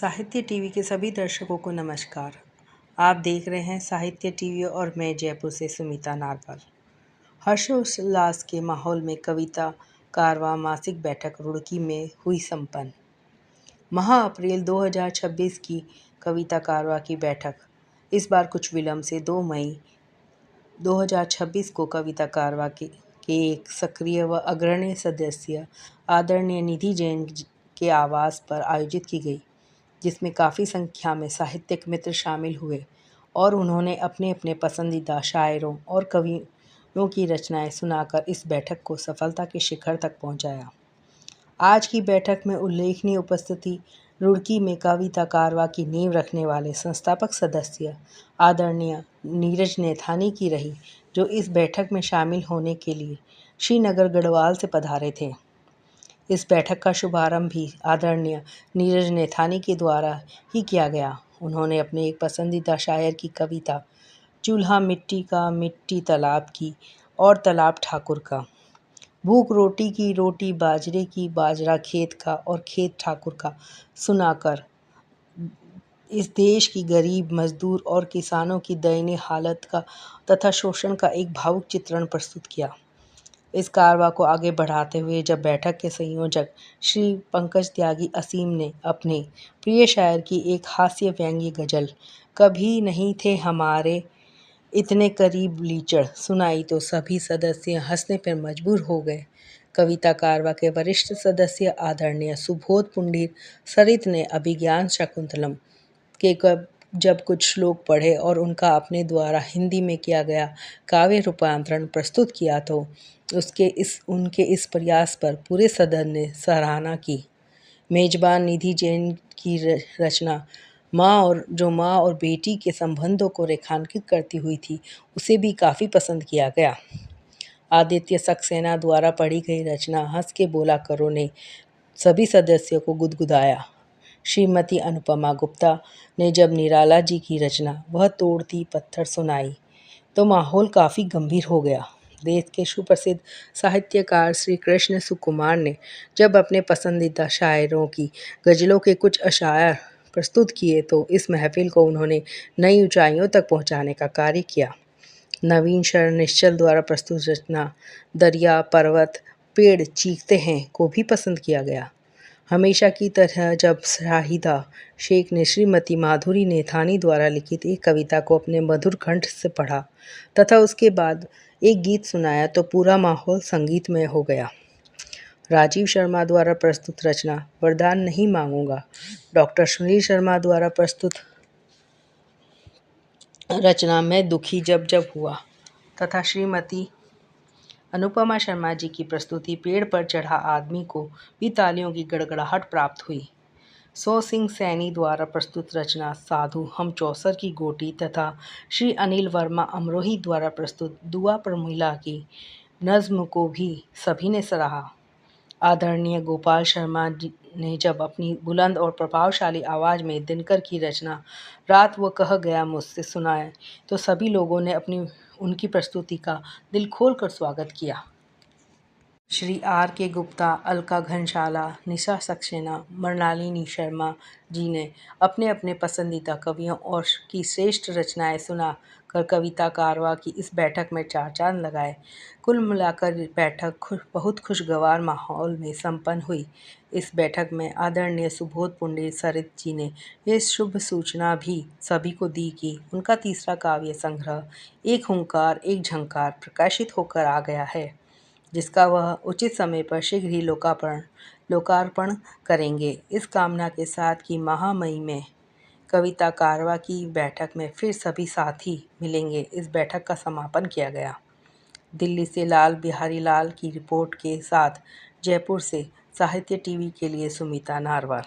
साहित्य टीवी के सभी दर्शकों को नमस्कार। आप देख रहे हैं साहित्य टीवी और मैं जयपुर से सुमिता नारपाल। हर्षोल्लास के माहौल में कविता कारवां मासिक बैठक रुड़की में हुई संपन्न। माह अप्रैल 2026 की कविता कारवां की बैठक इस बार कुछ विलंब से 2 मई 2026 को कविता कारवां के एक सक्रिय व अग्रणी सदस्य आदरणीय निधि जैन के आवास पर आयोजित की गई, जिसमें काफ़ी संख्या में साहित्यिक मित्र शामिल हुए और उन्होंने अपने अपने पसंदीदा शायरों और कवियों की रचनाएं सुनाकर इस बैठक को सफलता के शिखर तक पहुंचाया। आज की बैठक में उल्लेखनीय उपस्थिति रुड़की में कविता कारवां की नींव रखने वाले संस्थापक सदस्य आदरणीय नीरज नैथानी की रही, जो इस बैठक में शामिल होने के लिए श्रीनगर गढ़वाल से पधारे थे। इस बैठक का शुभारंभ भी आदरणीय नीरज नैथानी के द्वारा ही किया गया। उन्होंने अपने एक पसंदीदा शायर की कविता चूल्हा मिट्टी का, मिट्टी तालाब की और तालाब ठाकुर का, भूख रोटी की, रोटी बाजरे की, बाजरा खेत का और खेत ठाकुर का सुनाकर इस देश की गरीब, मजदूर और किसानों की दयनीय हालत का तथा शोषण का एक भावुक चित्रण प्रस्तुत किया। इस कारवां को आगे बढ़ाते हुए जब बैठक के संयोजक श्री पंकज त्यागी असीम ने अपने प्रिय शायर की एक हास्य व्यंग्य गजल कभी नहीं थे हमारे इतने करीब लीचड़ सुनाई तो सभी सदस्य हंसने पर मजबूर हो गए। कविता कारवां के वरिष्ठ सदस्य आदरणीय सुबोध पुंडीर सरित ने अभिज्ञान शाकुंतलम के जब कुछ श्लोक पढ़े और उनका अपने द्वारा हिंदी में किया गया काव्य रूपांतरण प्रस्तुत किया तो उनके इस प्रयास पर पूरे सदन ने सराहना की। मेजबान निधि जैन की रचना माँ और बेटी के संबंधों को रेखांकित करती हुई थी, उसे भी काफ़ी पसंद किया गया। आदित्य सक्सेना द्वारा पढ़ी गई रचना हंस के बोला करो ने सभी सदस्यों को गुदगुदाया। श्रीमती अनुपमा गुप्ता ने जब निराला जी की रचना वह तोड़ती पत्थर सुनाई तो माहौल काफ़ी गंभीर हो गया। देश के सुप्रसिद्ध साहित्यकार श्री कृष्ण सुकुमार ने जब अपने पसंदीदा शायरों की गज़लों के कुछ अशायर प्रस्तुत किए तो इस महफिल को उन्होंने नई ऊंचाइयों तक पहुंचाने का कार्य किया। नवीन शरण निश्चल द्वारा प्रस्तुत रचना दरिया, पर्वत, पेड़ चीखते हैं को भी पसंद किया गया। हमेशा की तरह जब शाहिदा शेख ने श्रीमती माधुरी नैथानी द्वारा लिखित एक कविता को अपने मधुर कंठ से पढ़ा तथा उसके बाद एक गीत सुनाया तो पूरा माहौल संगीतमय हो गया। राजीव शर्मा द्वारा प्रस्तुत रचना वरदान नहीं मांगूंगा, डॉक्टर सुनील शर्मा द्वारा प्रस्तुत रचना मैं दुखी जब जब हुआ तथा श्रीमती अनुपमा शर्मा जी की प्रस्तुति पेड़ पर चढ़ा आदमी को भी तालियों की गड़गड़ाहट प्राप्त हुई। सो सिंह सैनी द्वारा प्रस्तुत रचना साधु हम चौसर की गोटी तथा श्री अनिल वर्मा अमरोही द्वारा प्रस्तुत दुआ प्रमिला की नज्म को भी सभी ने सराहा। आदरणीय गोपाल शर्मा जी ने जब अपनी बुलंद और प्रभावशाली आवाज़ में दिनकर की रचना रात वो कह गया मुझसे सुनाए तो सभी लोगों ने उनकी प्रस्तुति का दिल खोलकर स्वागत किया। श्री आर के गुप्ता, अलका घनशाला, निशा सक्सेना, मृणालिनी शर्मा जी ने अपने अपने पसंदीदा कवियों और की श्रेष्ठ रचनाएं सुना कर कविता कारवां की इस बैठक में चार चांद लगाए। कुल मिलाकर बैठक बहुत खुशगवार माहौल में संपन्न हुई। इस बैठक में आदरणीय सुबोध पुंडीर सरित जी ने यह शुभ सूचना भी सभी को दी कि उनका तीसरा काव्य संग्रह एक हुंकार एक झंकार प्रकाशित होकर आ गया है, जिसका वह उचित समय पर शीघ्र ही लोकार्पण करेंगे। इस कामना के साथ कि माह मई में कविता कारवां की बैठक में फिर सभी साथी मिलेंगे, इस बैठक का समापन किया गया। दिल्ली से लाल बिहारी लाल की रिपोर्ट के साथ जयपुर से साहित्य टीवी के लिए सुमिता नारवाल।